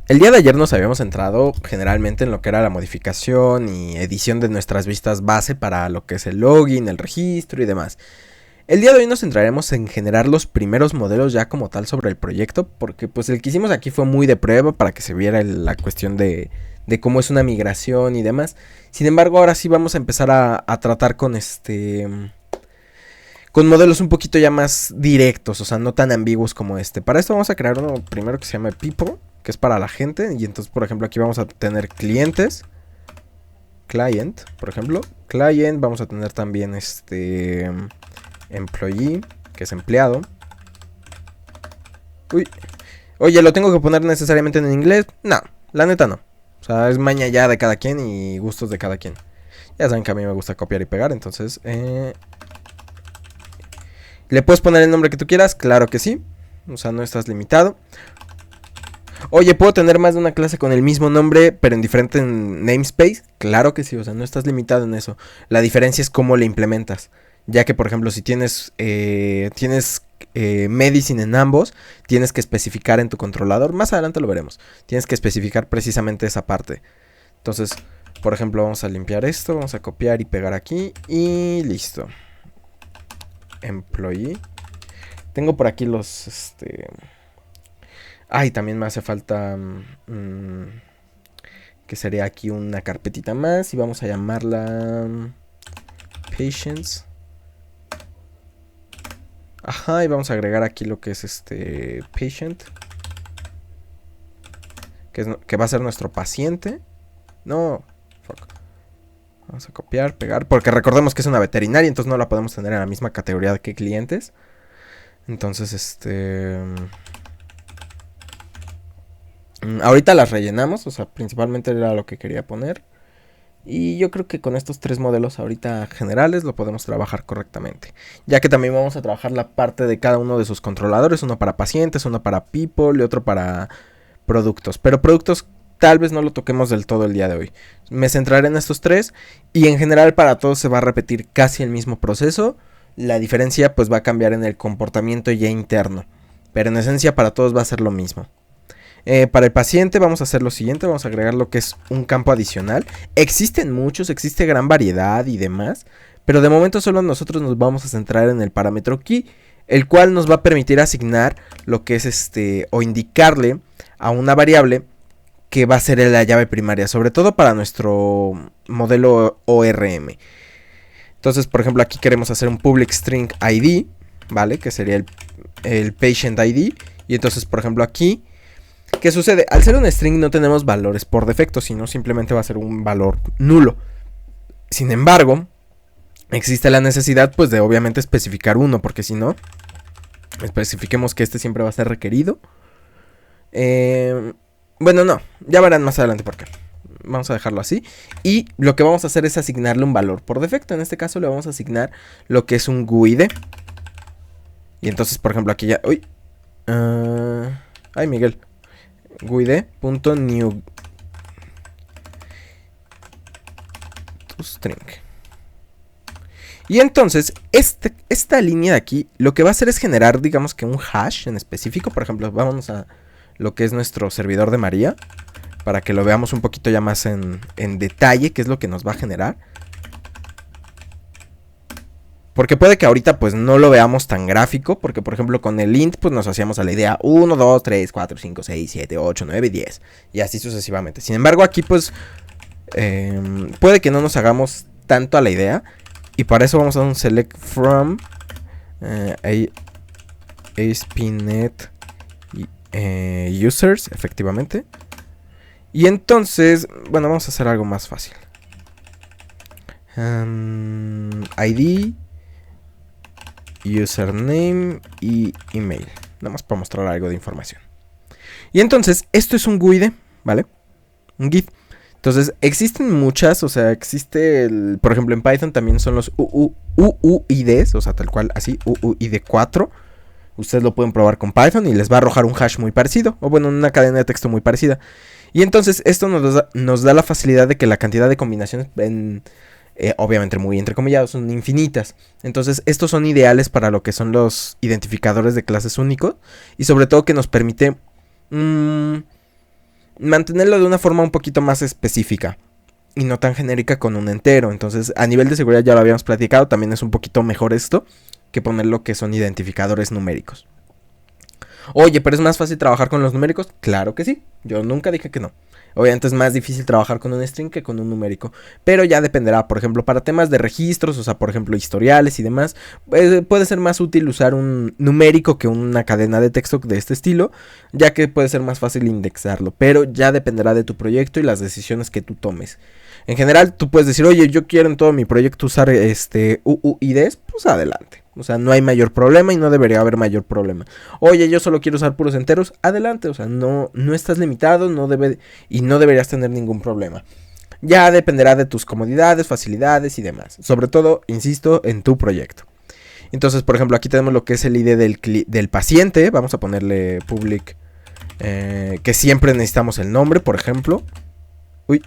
El día de ayer nos habíamos centrado generalmente en lo que era la modificación y edición de nuestras vistas base para lo que es el login, el registro y demás. El día de hoy nos centraremos en generar los primeros modelos ya como tal sobre el proyecto, porque pues el que hicimos aquí fue muy de prueba para que se viera la cuestión de cómo es una migración y demás. Sin embargo, ahora sí vamos a empezar a tratar con modelos un poquito ya más directos, o sea, no tan ambiguos como este. Para esto vamos a crear uno primero que se llama People, que es para la gente. Y entonces, por ejemplo, aquí vamos a tener clientes. Client, por ejemplo. Client, vamos a tener también employee, que es empleado. Uy. Oye, ¿lo tengo que poner necesariamente en inglés? No, la neta no. O sea, es maña ya de cada quien y gustos de cada quien. Ya saben que a mí me gusta copiar y pegar, entonces... ¿Le puedes poner el nombre que tú quieras? Claro que sí. O sea, no estás limitado. Oye, ¿puedo tener más de una clase con el mismo nombre, pero en diferente namespace? Claro que sí, o sea, no estás limitado en eso. La diferencia es cómo le implementas. Ya que, por ejemplo, si tienes medicine en ambos, tienes que especificar en tu controlador. Más adelante lo veremos. Tienes que especificar precisamente esa parte. Entonces, por ejemplo, vamos a limpiar esto. Vamos a copiar y pegar aquí. Y listo. Employee. Tengo por aquí los... Ay, también me hace falta... que sería aquí una carpetita más. Y vamos a llamarla... Patients. Ajá, y vamos a agregar aquí lo que es Patient. Que va a ser nuestro paciente. No, fuck. Vamos a copiar, pegar. Porque recordemos que es una veterinaria, entonces no la podemos tener en la misma categoría que clientes. Entonces, ahorita las rellenamos, o sea, principalmente era lo que quería poner. Y yo creo que con estos tres modelos ahorita generales lo podemos trabajar correctamente. Ya que también vamos a trabajar la parte de cada uno de sus controladores. Uno para pacientes, uno para people y otro para productos. Pero productos tal vez no lo toquemos del todo el día de hoy. Me centraré en estos tres. Y en general para todos se va a repetir casi el mismo proceso. La diferencia pues va a cambiar en el comportamiento ya interno. Pero en esencia para todos va a ser lo mismo. Para el paciente vamos a hacer lo siguiente, vamos a agregar lo que es un campo adicional. Existen muchos, existe gran variedad y demás, pero de momento solo nosotros nos vamos a centrar en el parámetro key, el cual nos va a permitir asignar lo que es o indicarle a una variable que va a ser la llave primaria, sobre todo para nuestro modelo ORM. Entonces, por ejemplo, aquí queremos hacer un public string ID, ¿vale? Que sería el patient ID. Y entonces, por ejemplo, aquí... ¿qué sucede? Al ser un string no tenemos valores por defecto, sino simplemente va a ser un valor nulo. Sin embargo, existe la necesidad pues de obviamente especificar uno, porque si no, especifiquemos que siempre va a ser requerido. Bueno, no, ya verán más adelante por qué. Vamos a dejarlo así. Y lo que vamos a hacer es asignarle un valor por defecto. En este caso le vamos a asignar lo que es un GUID. Y entonces, por ejemplo, aquí ya... uy. Ay, Miguel. GUID.new string. Y entonces esta línea de aquí lo que va a hacer es generar, digamos que un hash en específico. Por ejemplo, vamos a lo que es nuestro servidor de María, para que lo veamos un poquito ya más en detalle qué es lo que nos va a generar. Porque puede que ahorita pues no lo veamos tan gráfico, porque por ejemplo con el int pues nos hacíamos a la idea 1, 2, 3, 4, 5, 6, 7, 8, 9, 10 y así sucesivamente. Sin embargo aquí pues puede que no nos hagamos tanto a la idea, y para eso vamos a un select from ASP.NET users, efectivamente. Y entonces, bueno, vamos a hacer algo más fácil. ID, username y email. Nada más para mostrar algo de información. Y entonces, esto es un GUID, ¿vale? Un GUID. Entonces, existen muchas, o sea, existe, por ejemplo, en Python también son los UUIDs, o sea, tal cual, así, UUID4. Ustedes lo pueden probar con Python y les va a arrojar un hash muy parecido, o bueno, una cadena de texto muy parecida. Y entonces, esto nos da la facilidad de que la cantidad de combinaciones obviamente muy entrecomillados, son infinitas. Entonces estos son ideales para lo que son los identificadores de clases únicos, y sobre todo que nos permite mantenerlo de una forma un poquito más específica y no tan genérica con un entero. Entonces, a nivel de seguridad ya lo habíamos platicado, también es un poquito mejor esto que poner lo que son identificadores numéricos. Oye, pero es más fácil trabajar con los numéricos. Claro que sí, yo nunca dije que no. Obviamente es más difícil trabajar con un string que con un numérico, pero ya dependerá. Por ejemplo, para temas de registros, o sea, por ejemplo, historiales y demás, puede ser más útil usar un numérico que una cadena de texto de este estilo, ya que puede ser más fácil indexarlo, pero ya dependerá de tu proyecto y las decisiones que tú tomes. En general, tú puedes decir, oye, yo quiero en todo mi proyecto usar UUIDs, pues adelante. O sea, no hay mayor problema y no debería haber mayor problema. Oye, yo solo quiero usar puros enteros, adelante. O sea, no estás limitado, no deberías tener ningún problema. Ya dependerá de tus comodidades, facilidades y demás. Sobre todo, insisto, en tu proyecto. Entonces, por ejemplo, aquí tenemos lo que es el ID del paciente. Vamos a ponerle public, que siempre necesitamos el nombre, por ejemplo. Uy.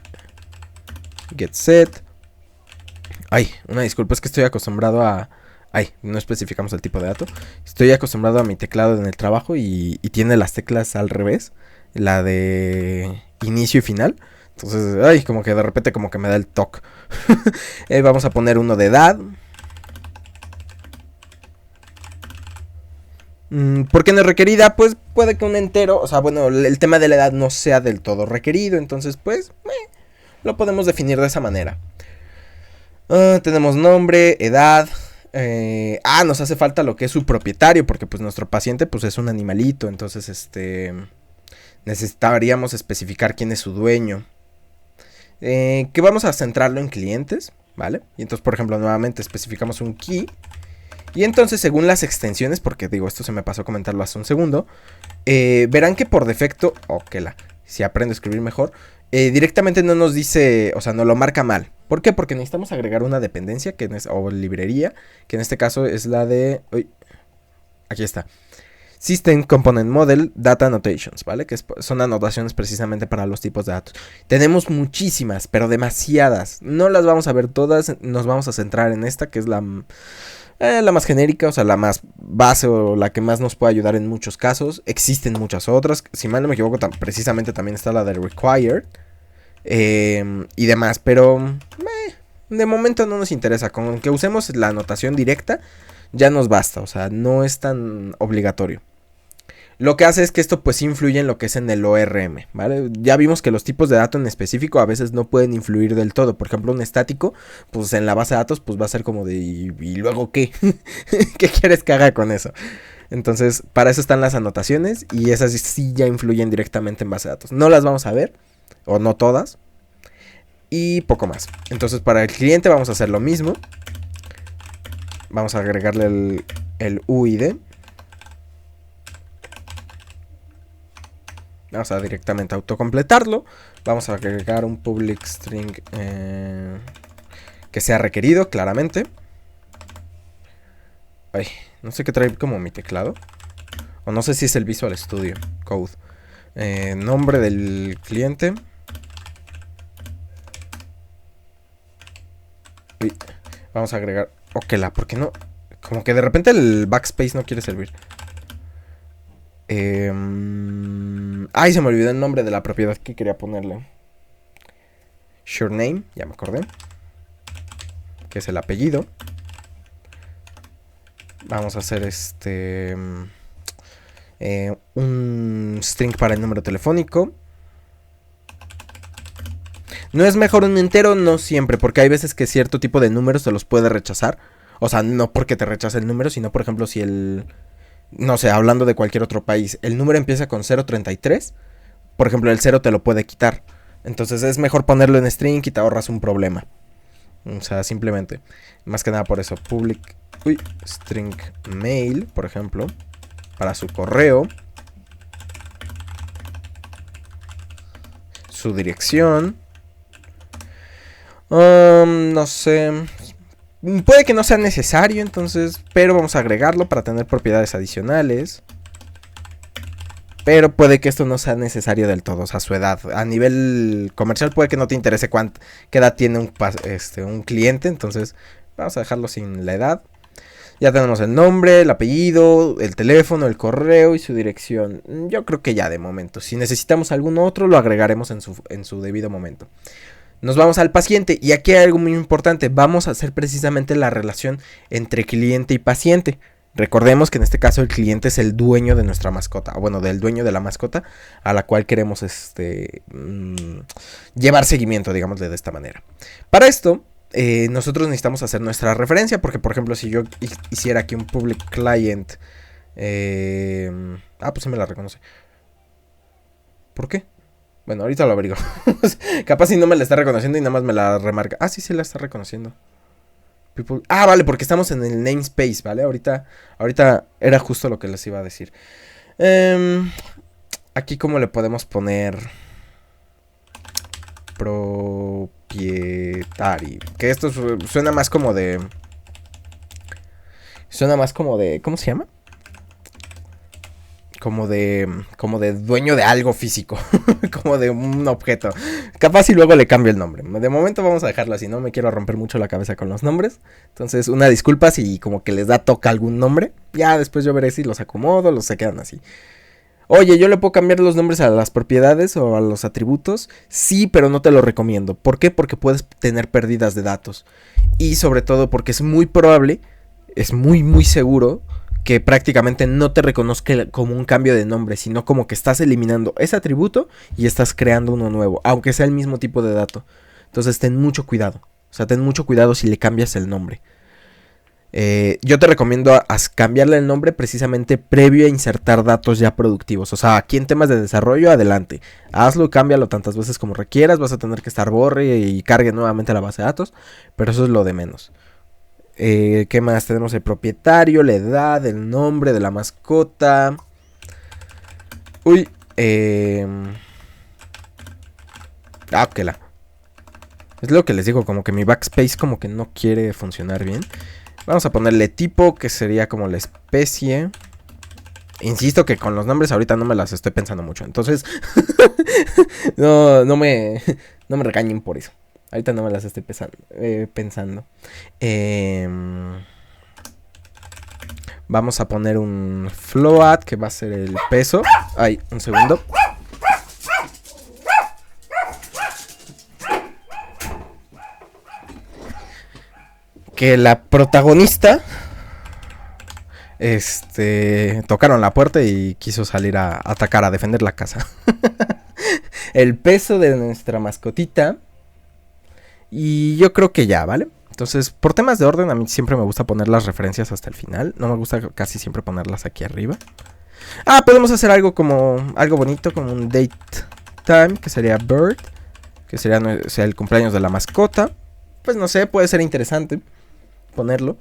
Get set. Ay, una disculpa, es que estoy acostumbrado a... Ay, no especificamos el tipo de dato. Estoy acostumbrado a mi teclado en el trabajo y tiene las teclas al revés. La de inicio y final. Entonces, ay, como que de repente como que me da el toque. Vamos a poner uno de edad. ¿Por qué no es requerida? Pues puede que un entero, o sea, bueno, el tema de la edad no sea del todo requerido. Entonces, pues, lo podemos definir de esa manera. Tenemos nombre, edad. Nos hace falta lo que es su propietario, porque pues nuestro paciente pues es un animalito, entonces necesitaríamos especificar quién es su dueño. Que vamos a centrarlo en clientes, ¿vale? Y entonces, por ejemplo, nuevamente especificamos un key. Y entonces, según las extensiones, porque digo, esto se me pasó a comentarlo hace un segundo, verán que por defecto, si aprendo a escribir mejor, directamente no nos dice, o sea, no lo marca mal. ¿Por qué? Porque necesitamos agregar una dependencia o librería, que en este caso es la de... Uy, aquí está. System Component Model Data Annotations, ¿vale? Que son anotaciones precisamente para los tipos de datos. Tenemos muchísimas, pero demasiadas. No las vamos a ver todas, nos vamos a centrar en esta, que es la más genérica, o sea, la más base o la que más nos puede ayudar en muchos casos. Existen muchas otras. Si mal no me equivoco, precisamente también está la de Required. Y demás, pero de momento no nos interesa. Con que usemos la anotación directa ya nos basta, o sea, no es tan obligatorio. Lo que hace es que esto pues influye en lo que es en el ORM, ¿vale? Ya vimos que los tipos de datos en específico a veces no pueden influir del todo. Por ejemplo, un estático, pues en la base de datos pues va a ser como de ¿y luego qué? ¿Qué quieres que haga con eso? Entonces, para eso están las anotaciones y esas sí ya influyen directamente en base de datos. No las vamos a ver, o no todas, y poco más. Entonces, para el cliente vamos a hacer lo mismo. Vamos a agregarle el UID. Vamos a directamente autocompletarlo. Vamos a agregar un public string que sea requerido, claramente. Ay, no sé qué trae como mi teclado. O no sé si es el Visual Studio Code. Nombre del cliente. Uy, vamos a agregar... ¿por qué no? Como que de repente el backspace no quiere servir. Se me olvidó el nombre de la propiedad que quería ponerle. Surname, ya me acordé. Que es el apellido. Vamos a hacer un string para el número telefónico. No es mejor un entero, no siempre, porque hay veces que cierto tipo de números se los puede rechazar. O sea, no porque te rechace el número, sino por ejemplo si no sé, hablando de cualquier otro país, el número empieza con 033, por ejemplo, el 0 te lo puede quitar. Entonces es mejor ponerlo en string y te ahorras un problema. O sea, simplemente, más que nada por eso, public string mail, por ejemplo, para su correo, su dirección, no sé, puede que no sea necesario, entonces, pero vamos a agregarlo para tener propiedades adicionales. Pero puede que esto no sea necesario del todo, o sea, su edad. A nivel comercial puede que no te interese qué edad tiene un cliente, entonces vamos a dejarlo sin la edad. Ya tenemos el nombre, el apellido, el teléfono, el correo y su dirección. Yo creo que ya de momento. Si necesitamos algún otro, lo agregaremos en su debido momento. Nos vamos al paciente y aquí hay algo muy importante. Vamos a hacer precisamente la relación entre cliente y paciente. Recordemos que en este caso el cliente es el dueño de nuestra mascota. Bueno, del dueño de la mascota a la cual queremos llevar seguimiento, digámosle de esta manera. Para esto, nosotros necesitamos hacer nuestra referencia. Porque, por ejemplo, si yo hiciera aquí un public client. Pues sí me la reconoce. ¿Por qué? Bueno, ahorita lo averiguo. Capaz si no me la está reconociendo y nada más me la remarca. Sí, sí la está reconociendo. People. Vale, porque estamos en el namespace, ¿vale? Ahorita era justo lo que les iba a decir. Aquí cómo le podemos poner propietario. Que esto suena más como de... ¿cómo se llama? Como de dueño de algo físico. Como de un objeto. Capaz y luego le cambio el nombre. De momento vamos a dejarlo así. No me quiero romper mucho la cabeza con los nombres. Entonces una disculpa si como que les da toca algún nombre. Ya después yo veré si los acomodo. Los se quedan así. Oye, ¿yo le puedo cambiar los nombres a las propiedades o a los atributos? Sí, pero no te lo recomiendo. ¿Por qué? Porque puedes tener pérdidas de datos. Y sobre todo porque es muy probable, es muy seguro, que prácticamente no te reconozca como un cambio de nombre, sino como que estás eliminando ese atributo y estás creando uno nuevo, aunque sea el mismo tipo de dato. Entonces ten mucho cuidado. O sea, ten mucho cuidado si le cambias el nombre. Yo te recomiendo cambiarle el nombre precisamente previo a insertar datos ya productivos. O sea, aquí en temas de desarrollo, adelante. Hazlo y cámbialo tantas veces como requieras. Vas a tener que estar borre y cargue nuevamente la base de datos. Pero eso es lo de menos. ¿Qué más? Tenemos el propietario, la edad, el nombre de la mascota. Uy. Ok. Es lo que les digo, como que mi backspace como que no quiere funcionar bien. Vamos a ponerle tipo, que sería como la especie. Insisto que con los nombres ahorita no me las estoy pensando mucho. Entonces, no me regañen por eso. Ahorita no me las estoy pensando. Vamos a poner un float, que va a ser el peso. Ay, un segundo. Que la protagonista tocaron la puerta y quiso salir a atacar, a defender la casa. El peso de nuestra mascotita. Y yo creo que ya, ¿vale? Entonces, por temas de orden, a mí siempre me gusta poner las referencias hasta el final. No me gusta casi siempre ponerlas aquí arriba. Podemos hacer algo bonito, como un date time, que sería bird, que sería el cumpleaños de la mascota. Pues no sé, puede ser interesante ponerlo.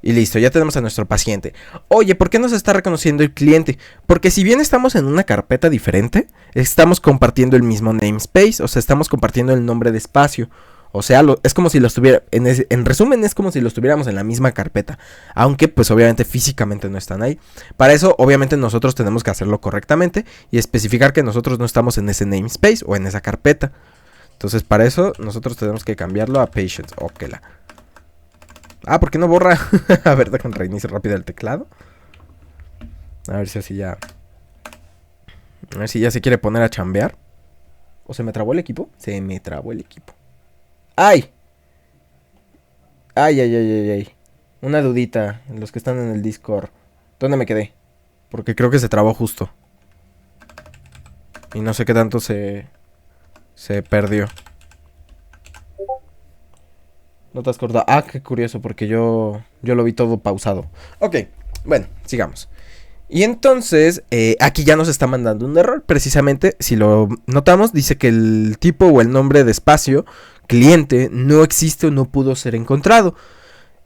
Y listo, ya tenemos a nuestro paciente. Oye, ¿por qué nos está reconociendo el cliente? Porque si bien estamos en una carpeta diferente, estamos compartiendo el mismo namespace. O sea, estamos compartiendo el nombre de espacio. O sea, es como si los tuviera... En resumen, es como si los tuviéramos en la misma carpeta. Aunque, pues obviamente, físicamente no están ahí. Para eso, obviamente, nosotros tenemos que hacerlo correctamente. Y especificar que nosotros no estamos en ese namespace o en esa carpeta. Entonces, para eso, nosotros tenemos que cambiarlo a patients. Ok, ¿por qué no borra? A ver, déjame reinicio rápido el teclado. A ver si así ya... A ver si ya se quiere poner a chambear. ¿O se me trabó el equipo? Se me trabó el equipo. ¡Ay! ¡Ay! Una dudita. Los que están en el Discord. ¿Dónde me quedé? Porque creo que se trabó justo. Y no sé qué tanto se perdió. No te has cortado. Qué curioso, porque yo lo vi todo pausado. Ok, bueno, sigamos. Y entonces, aquí ya nos está mandando un error. Precisamente, si lo notamos, dice que el tipo o el nombre de espacio, cliente, no existe o no pudo ser encontrado.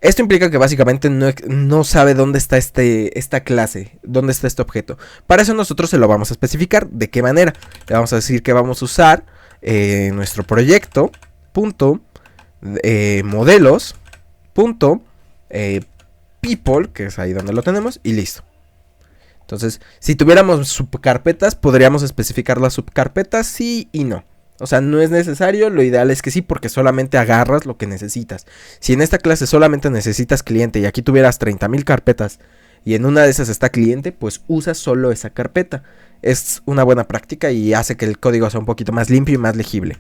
Esto implica que básicamente no sabe dónde está esta clase, dónde está este objeto. Para eso nosotros se lo vamos a especificar. ¿De qué manera? Le vamos a decir que vamos a usar nuestro proyecto, modelos, people, que es ahí donde lo tenemos, y listo. Entonces, si tuviéramos subcarpetas, podríamos especificar las subcarpetas sí y no. O sea, no es necesario, lo ideal es que sí, porque solamente agarras lo que necesitas. Si en esta clase solamente necesitas cliente y aquí tuvieras 30,000 carpetas y en una de esas está cliente, pues usa solo esa carpeta. Es una buena práctica y hace que el código sea un poquito más limpio y más legible.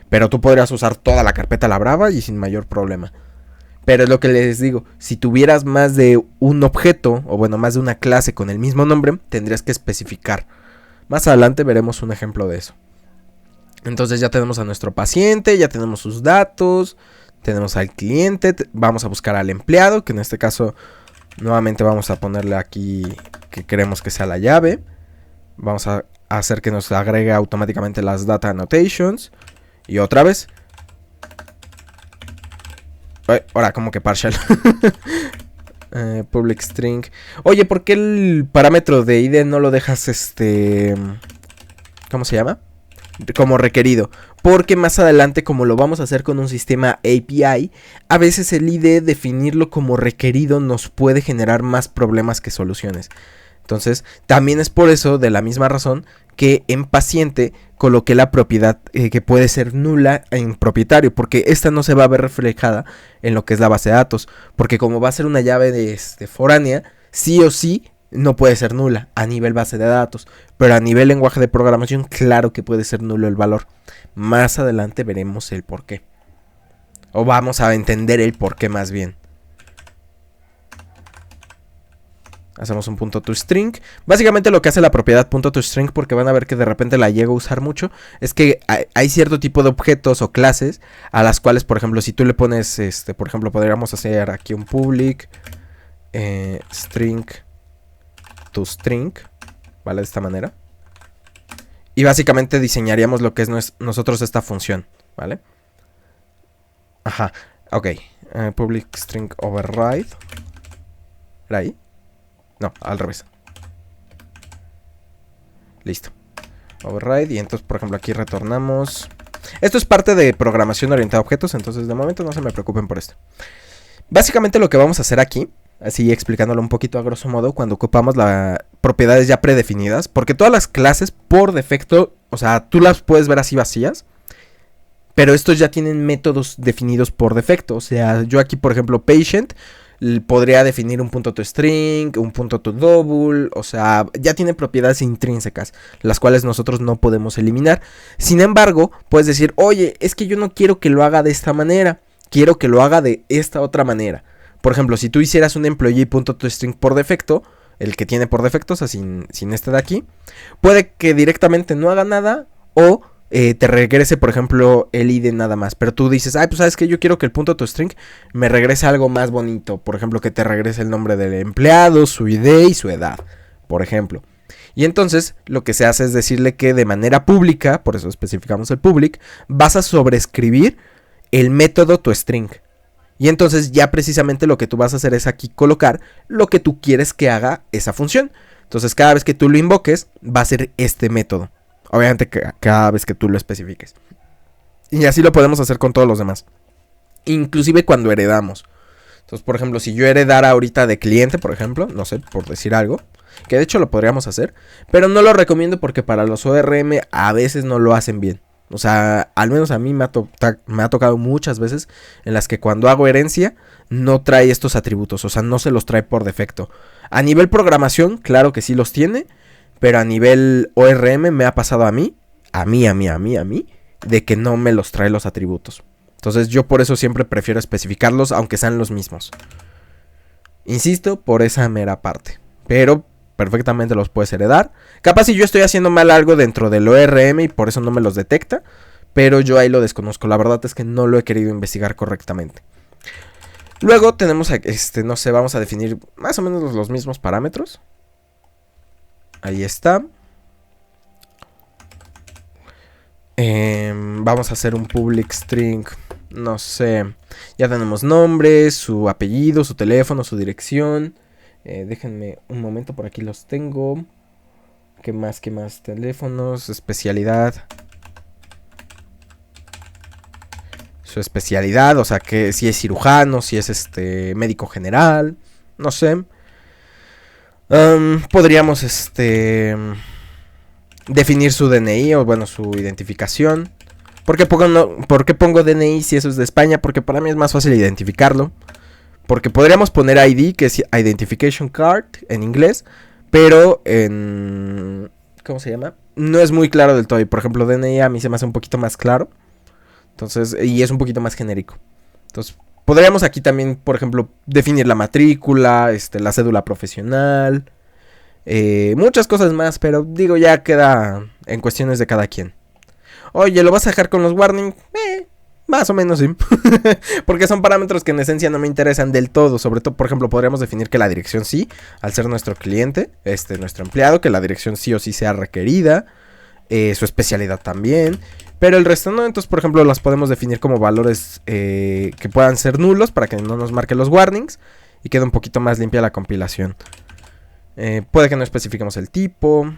Pero tú podrías usar toda la carpeta a la brava y sin mayor problema. Pero es lo que les digo, si tuvieras más de un objeto, o bueno, más de una clase con el mismo nombre, tendrías que especificar. Más adelante veremos un ejemplo de eso. Entonces ya tenemos a nuestro paciente, ya tenemos sus datos, tenemos al cliente, vamos a buscar al empleado, que en este caso nuevamente vamos a ponerle aquí que queremos que sea la llave. Vamos a hacer que nos agregue automáticamente las data annotations. Y otra vez. Ahora, como que partial. Public string. Oye, ¿por qué el parámetro de ID no lo dejas ¿cómo se llama? Como requerido? Porque más adelante, como lo vamos a hacer con un sistema API, a veces el ID definirlo como requerido nos puede generar más problemas que soluciones. Entonces, también es por eso, de la misma razón, que en paciente coloqué la propiedad que puede ser nula en propietario, porque esta no se va a ver reflejada en lo que es la base de datos, porque como va a ser una llave de foránea, sí o sí no puede ser nula a nivel base de datos, pero a nivel lenguaje de programación, claro que puede ser nulo el valor. Más adelante veremos el por qué, o vamos a entender el por qué más bien. Hacemos un punto toString. Básicamente lo que hace la propiedad punto toString, porque van a ver que de repente la llego a usar mucho, es que hay cierto tipo de objetos o clases a las cuales, por ejemplo, si tú le pones, por ejemplo, podríamos hacer aquí un public string toString, ¿vale? De esta manera. Y básicamente diseñaríamos lo que es nosotros esta función, ¿vale? Ajá, ok. Public string override. ¿Era ahí? No, al revés. Listo. Override. Y entonces, por ejemplo, aquí retornamos. Esto es parte de programación orientada a objetos. Entonces, de momento no se me preocupen por esto. Básicamente lo que vamos a hacer aquí, así explicándolo un poquito a grosso modo, cuando ocupamos las propiedades ya predefinidas. Porque todas las clases por defecto, o sea, tú las puedes ver así vacías, pero estos ya tienen métodos definidos por defecto. O sea, yo aquí, por ejemplo, patient, podría definir un punto toString, un punto toDouble, o sea, ya tiene propiedades intrínsecas, las cuales nosotros no podemos eliminar. Sin embargo, puedes decir, oye, es que yo no quiero que lo haga de esta manera, quiero que lo haga de esta otra manera. Por ejemplo, si tú hicieras un employee.toString por defecto, el que tiene por defecto, o sea, sin este de aquí, puede que directamente no haga nada o te regrese, por ejemplo, el ID nada más. Pero tú dices, ay, pues sabes que yo quiero que el punto toString me regrese algo más bonito. Por ejemplo, que te regrese el nombre del empleado, su ID y su edad, por ejemplo. Y entonces lo que se hace es decirle que de manera pública, por eso especificamos el public, vas a sobreescribir el método toString. Y entonces ya precisamente lo que tú vas a hacer es aquí colocar lo que tú quieres que haga esa función. Entonces cada vez que tú lo invoques, va a ser este método. Obviamente cada vez que tú lo especifiques. Y así lo podemos hacer con todos los demás. Inclusive cuando heredamos. Entonces, por ejemplo, si yo heredara ahorita de cliente, por ejemplo, no sé, por decir algo, que de hecho lo podríamos hacer, pero no lo recomiendo porque para los ORM a veces no lo hacen bien. O sea, al menos a mí me ha tocado muchas veces en las que cuando hago herencia no trae estos atributos, o sea, no se los trae por defecto. A nivel programación, claro que sí los tiene, pero a nivel ORM me ha pasado a mí, de que no me los trae los atributos. Entonces yo por eso siempre prefiero especificarlos, aunque sean los mismos. Insisto, por esa mera parte. Pero perfectamente los puedes heredar. Capaz si yo estoy haciendo mal algo dentro del ORM y por eso no me los detecta, pero yo ahí lo desconozco. La verdad es que no lo he querido investigar correctamente. Luego tenemos, no sé, vamos a definir más o menos los mismos parámetros. Ahí está. Vamos a hacer un public string. No sé. Ya tenemos nombre, su apellido, su teléfono, su dirección. Déjenme un momento, por aquí los tengo. ¿Qué más? ¿Qué más? Teléfonos, especialidad. Su especialidad, o sea, que si es cirujano, si es médico general. No sé. Podríamos definir su DNI o bueno, su identificación. ¿Por qué pongo DNI si eso es de España? Porque para mí es más fácil identificarlo. Porque podríamos poner ID, que es Identification Card en inglés, pero en... ¿cómo se llama? No es muy claro del todo. Y por ejemplo, DNI a mí se me hace un poquito más claro. Entonces, y es un poquito más genérico. Entonces, podríamos aquí también, por ejemplo, definir la matrícula, la cédula profesional, muchas cosas más, pero digo, ya queda en cuestiones de cada quien. Oye, ¿lo vas a dejar con los warnings? Más o menos sí. Porque son parámetros que en esencia no me interesan del todo. Sobre todo, por ejemplo, podríamos definir que la dirección sí, al ser nuestro cliente, nuestro empleado, que la dirección sí o sí sea requerida. Su especialidad también. Pero el resto no. Entonces, por ejemplo, las podemos definir como valores que puedan ser nulos para que no nos marque los warnings. Y quede un poquito más limpia la compilación. Puede que no especifiquemos el tipo.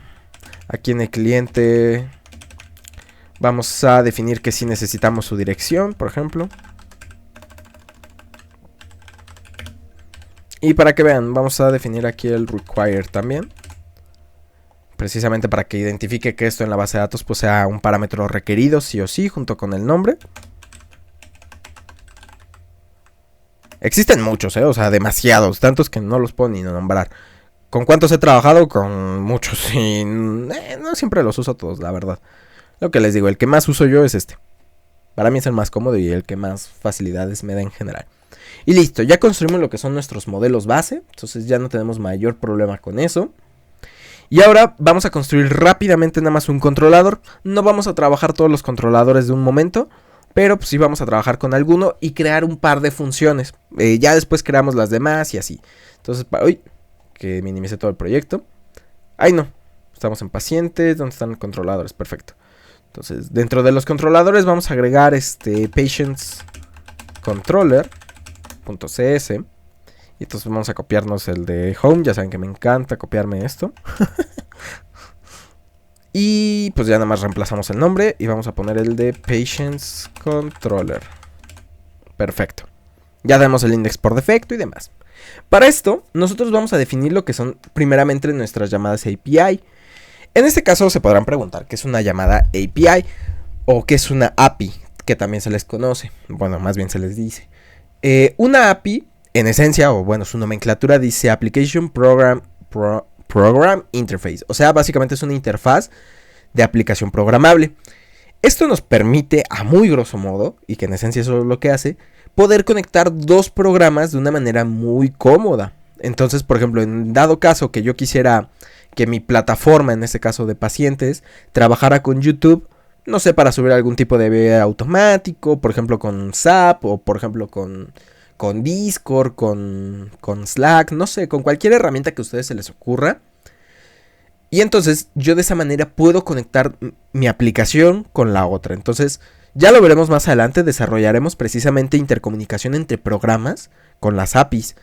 Aquí en el cliente vamos a definir que sí necesitamos su dirección, por ejemplo. Y para que vean, vamos a definir aquí el require también. Precisamente para que identifique que esto en la base de datos pues sea un parámetro requerido sí o sí junto con el nombre. Existen muchos, o sea, demasiados, tantos que no los puedo ni nombrar. ¿Con cuántos he trabajado? Con muchos y no siempre los uso todos, la verdad. Lo que les digo, el que más uso yo es este. Para mí es el más cómodo y el que más facilidades me da en general. Y listo, ya construimos lo que son nuestros modelos base. Entonces ya no tenemos mayor problema con eso. Y ahora vamos a construir rápidamente nada más un controlador. No vamos a trabajar todos los controladores de un momento, pero pues sí vamos a trabajar con alguno y crear un par de funciones. Ya después creamos las demás y así. Entonces, uy, que minimice todo el proyecto. Ay no, estamos en pacientes, ¿dónde están los controladores? Perfecto. Entonces, dentro de los controladores vamos a agregar patients controller.cs. Y entonces vamos a copiarnos el de home. Ya saben que me encanta copiarme esto. Y pues ya nada más reemplazamos el nombre. Y vamos a poner el de patients controller. Perfecto. Ya tenemos el index por defecto y demás. Para esto, nosotros vamos a definir lo que son primeramente nuestras llamadas API. En este caso se podrán preguntar qué es una llamada API o qué es una API, que también se les conoce. Bueno, más bien se les dice. Una API, en esencia, o bueno, su nomenclatura dice Application Program Interface. O sea, básicamente es una interfaz de aplicación programable. Esto nos permite, a muy grosso modo, y que en esencia eso es lo que hace, poder conectar dos programas de una manera muy cómoda. Entonces, por ejemplo, en dado caso que yo quisiera que mi plataforma, en este caso de pacientes, trabajara con YouTube, no sé, para subir algún tipo de video automático, por ejemplo con SAP o por ejemplo con Discord, con Slack, no sé, con cualquier herramienta que a ustedes se les ocurra. Y entonces yo de esa manera puedo conectar mi aplicación con la otra. Entonces ya lo veremos más adelante, desarrollaremos precisamente intercomunicación entre programas con las APIs.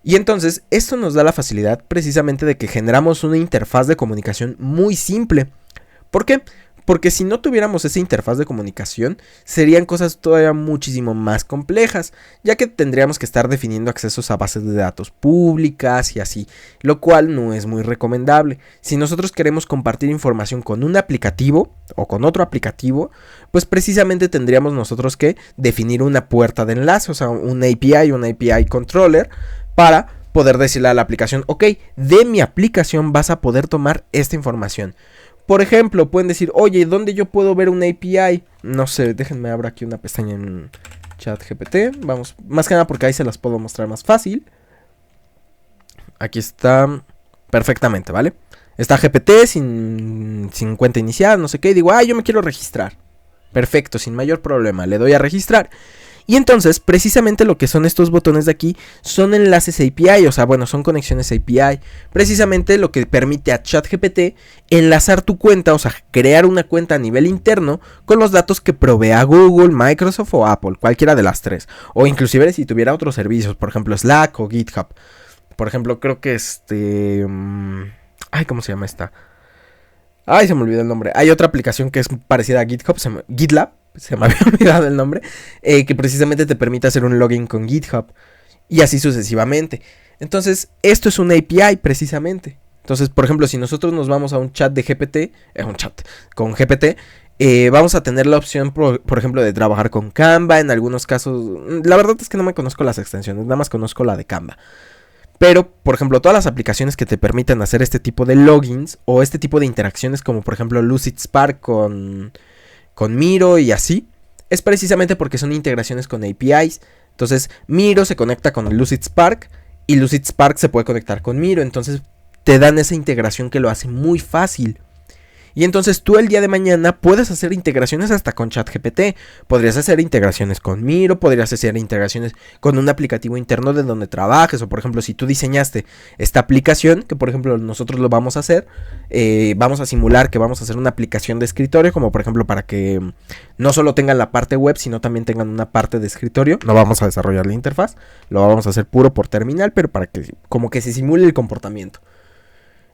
Y entonces esto nos da la facilidad precisamente de que generamos una interfaz de comunicación muy simple. ¿Por qué? Porque si no tuviéramos esa interfaz de comunicación, serían cosas todavía muchísimo más complejas, ya que tendríamos que estar definiendo accesos a bases de datos públicas y así, lo cual no es muy recomendable. Si nosotros queremos compartir información con un aplicativo o con otro aplicativo, pues precisamente tendríamos nosotros que definir una puerta de enlace, o sea, un API controller, para poder decirle a la aplicación, ok, de mi aplicación vas a poder tomar esta información. Por ejemplo, pueden decir, oye, ¿dónde yo puedo ver una API? No sé, déjenme abrir aquí una pestaña en ChatGPT. Vamos, más que nada porque ahí se las puedo mostrar más fácil. Aquí está perfectamente, ¿vale? Está GPT sin cuenta inicial, no sé qué. Y digo, yo me quiero registrar. Perfecto, sin mayor problema. Le doy a registrar. Y entonces, precisamente lo que son estos botones de aquí son enlaces API, o sea, bueno, son conexiones API. Precisamente lo que permite a ChatGPT enlazar tu cuenta, o sea, crear una cuenta a nivel interno con los datos que provea Google, Microsoft o Apple, cualquiera de las tres. O inclusive si tuviera otros servicios, por ejemplo Slack o GitHub. Por ejemplo, creo que ¿cómo se llama esta? Se me olvidó el nombre. Hay otra aplicación que es parecida a GitHub, GitLab. Se me había olvidado el nombre, que precisamente te permite hacer un login con GitHub y así sucesivamente. Entonces, esto es una API precisamente. Entonces, por ejemplo, si nosotros nos vamos a un chat de GPT, con GPT, vamos a tener la opción, por ejemplo, de trabajar con Canva. En algunos casos, la verdad es que no me conozco las extensiones, nada más conozco la de Canva. Pero, por ejemplo, todas las aplicaciones que te permiten hacer este tipo de logins o este tipo de interacciones, como por ejemplo Lucid Spark con Miro y así, es precisamente porque son integraciones con APIs. Entonces, Miro se conecta con Lucid Spark y Lucid Spark se puede conectar con Miro. Entonces, te dan esa integración que lo hace muy fácil. Y entonces tú el día de mañana puedes hacer integraciones hasta con ChatGPT. Podrías hacer integraciones con Miro, podrías hacer integraciones con un aplicativo interno de donde trabajes. O por ejemplo, si tú diseñaste esta aplicación, que por ejemplo nosotros lo vamos a hacer, vamos a simular que vamos a hacer una aplicación de escritorio, como por ejemplo para que no solo tengan la parte web, sino también tengan una parte de escritorio. No vamos a desarrollar la interfaz, lo vamos a hacer puro por terminal, pero para que como que se simule el comportamiento.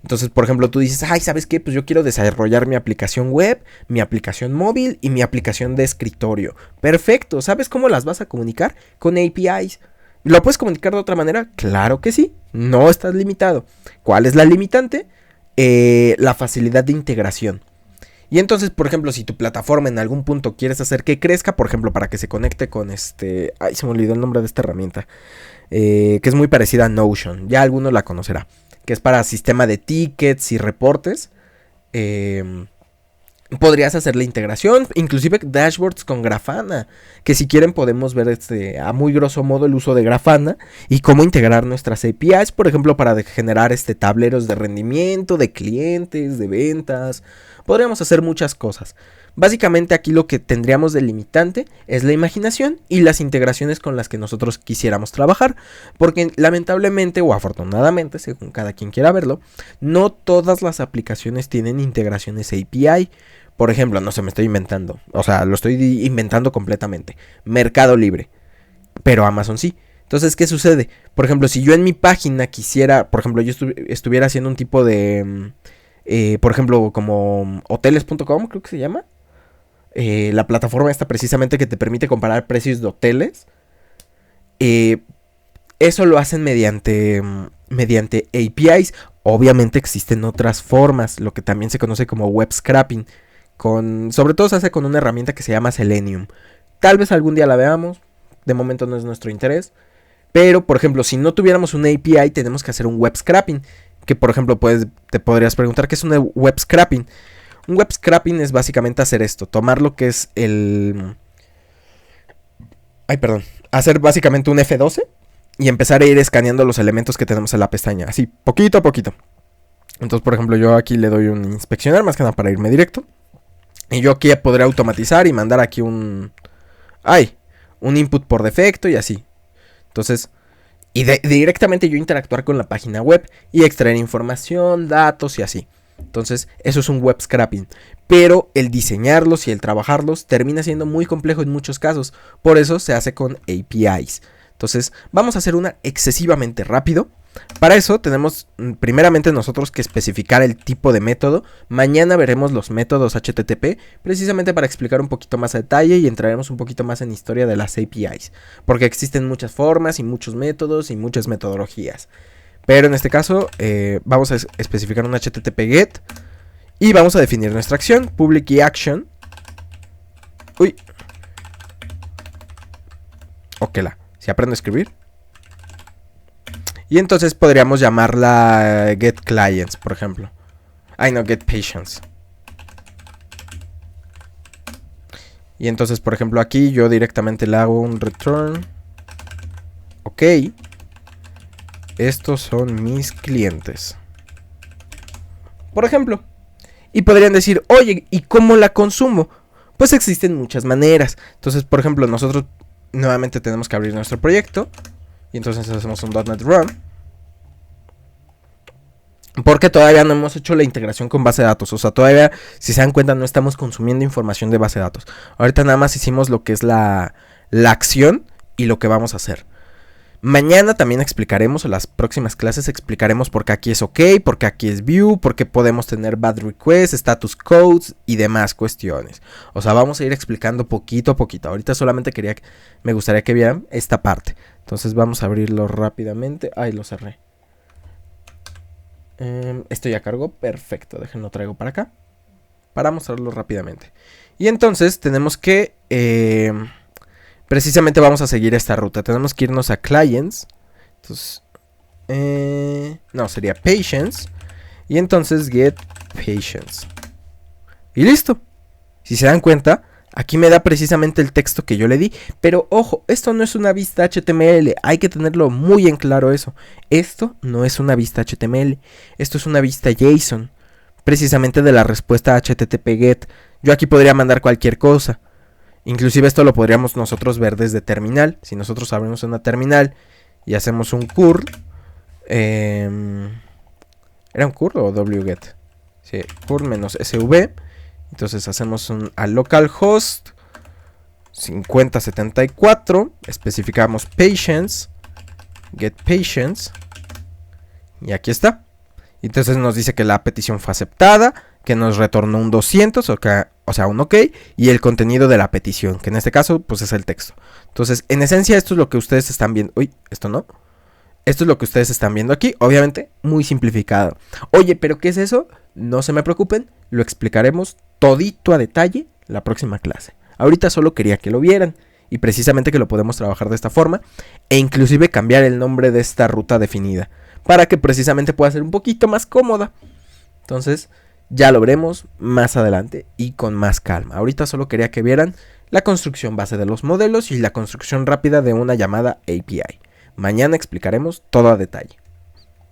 Entonces, por ejemplo, tú dices, ay, ¿sabes qué? Pues yo quiero desarrollar mi aplicación web, mi aplicación móvil y mi aplicación de escritorio. Perfecto, ¿sabes cómo las vas a comunicar? Con APIs. ¿Lo puedes comunicar de otra manera? Claro que sí, no estás limitado. ¿Cuál es la limitante? La facilidad de integración. Y entonces, por ejemplo, si tu plataforma en algún punto quieres hacer que crezca, por ejemplo, para que se conecte con ay, se me olvidó el nombre de esta herramienta, que es muy parecida a Notion, ya alguno la conocerá, que es para sistema de tickets y reportes. Podrías hacer la integración, inclusive dashboards con Grafana, que si quieren podemos ver a muy grosso modo el uso de Grafana y cómo integrar nuestras APIs, por ejemplo, para generar tableros de rendimiento, de clientes, de ventas. Podríamos hacer muchas cosas. Básicamente aquí lo que tendríamos de limitante es la imaginación y las integraciones con las que nosotros quisiéramos trabajar, porque lamentablemente o afortunadamente, según cada quien quiera verlo, no todas las aplicaciones tienen integraciones API. Por ejemplo, no se me estoy inventando, o sea, lo estoy inventando completamente. Mercado Libre, pero Amazon sí. Entonces, ¿qué sucede? Por ejemplo, si yo en mi página quisiera, por ejemplo, yo estuviera haciendo un tipo de, por ejemplo, como hoteles.com, creo que se llama. La plataforma esta precisamente que te permite comparar precios de hoteles. Eso lo hacen mediante APIs. Obviamente existen otras formas, lo que también se conoce como web scraping. Sobre todo se hace con una herramienta que se llama Selenium. Tal vez algún día la veamos. De momento no es nuestro interés. Pero, por ejemplo, si no tuviéramos una API, tenemos que hacer un web scraping. Que, por ejemplo, te podrías preguntar, ¿qué es un web scraping? Un web scraping es básicamente hacer esto. Tomar lo que es hacer básicamente un F12 y empezar a ir escaneando los elementos que tenemos en la pestaña. Así, poquito a poquito. Entonces, por ejemplo, yo aquí le doy un inspeccionar, más que nada para irme directo. Y yo aquí podré automatizar y mandar aquí un input por defecto y así. Entonces, directamente yo interactuar con la página web y extraer información, datos y así. Entonces, eso es un web scraping. Pero el diseñarlos y el trabajarlos termina siendo muy complejo en muchos casos. Por eso se hace con APIs. Entonces, vamos a hacer una excesivamente rápido. Para eso tenemos primeramente nosotros que especificar el tipo de método. Mañana veremos los métodos HTTP, precisamente para explicar un poquito más a detalle y entraremos un poquito más en historia de las APIs, porque existen muchas formas y muchos métodos y muchas metodologías. Pero en este caso vamos a especificar un HTTP GET y vamos a definir nuestra acción, public key action. Si aprendo a escribir. Y entonces podríamos llamarla get clients, por ejemplo. Get patients. Y entonces, por ejemplo, aquí yo directamente le hago un return. Ok. Estos son mis clientes. Por ejemplo. Y podrían decir, oye, ¿y cómo la consumo? Pues existen muchas maneras. Entonces, por ejemplo, nosotros nuevamente tenemos que abrir nuestro proyecto. Y entonces hacemos un .NET Run. Porque todavía no hemos hecho la integración con base de datos. O sea, todavía, si se dan cuenta, no estamos consumiendo información de base de datos. Ahorita nada más hicimos lo que es la acción y lo que vamos a hacer. Mañana también explicaremos, en las próximas clases explicaremos por qué aquí es OK, por qué aquí es view, por qué podemos tener bad requests, status codes y demás cuestiones. O sea, vamos a ir explicando poquito a poquito. Ahorita solamente me gustaría que vieran esta parte. Entonces vamos a abrirlo rápidamente. Lo cerré. Esto ya cargó, perfecto, déjenlo traigo para acá para mostrarlo rápidamente. Y entonces tenemos que precisamente vamos a seguir esta ruta. Tenemos que irnos a clients. Entonces no, sería patience. Y entonces get patience. Y listo. Si se dan cuenta, aquí me da precisamente el texto que yo le di. Pero ojo, esto no es una vista HTML. Hay que tenerlo muy en claro eso. Esto no es una vista HTML. Esto es una vista JSON. Precisamente de la respuesta HTTP GET. Yo aquí podría mandar cualquier cosa. Inclusive esto lo podríamos nosotros ver desde terminal. Si nosotros abrimos una terminal y hacemos un curl. ¿Era un curl o wget? Sí, curl menos sv. Entonces hacemos un a localhost 5074. Especificamos patience. Get patience. Y aquí está. Entonces nos dice que la petición fue aceptada, que nos retornó un 200, o sea, un OK, y el contenido de la petición, que en este caso, pues es el texto. Entonces, en esencia, esto es lo que ustedes están viendo. Uy, esto no. Esto es lo que ustedes están viendo aquí, obviamente, muy simplificado. Oye, ¿pero qué es eso? No se me preocupen, lo explicaremos todito a detalle la próxima clase. Ahorita solo quería que lo vieran, y precisamente que lo podemos trabajar de esta forma, e inclusive cambiar el nombre de esta ruta definida, para que precisamente pueda ser un poquito más cómoda. Entonces, ya lo veremos más adelante y con más calma. Ahorita solo quería que vieran la construcción base de los modelos y la construcción rápida de una llamada API. Mañana explicaremos todo a detalle.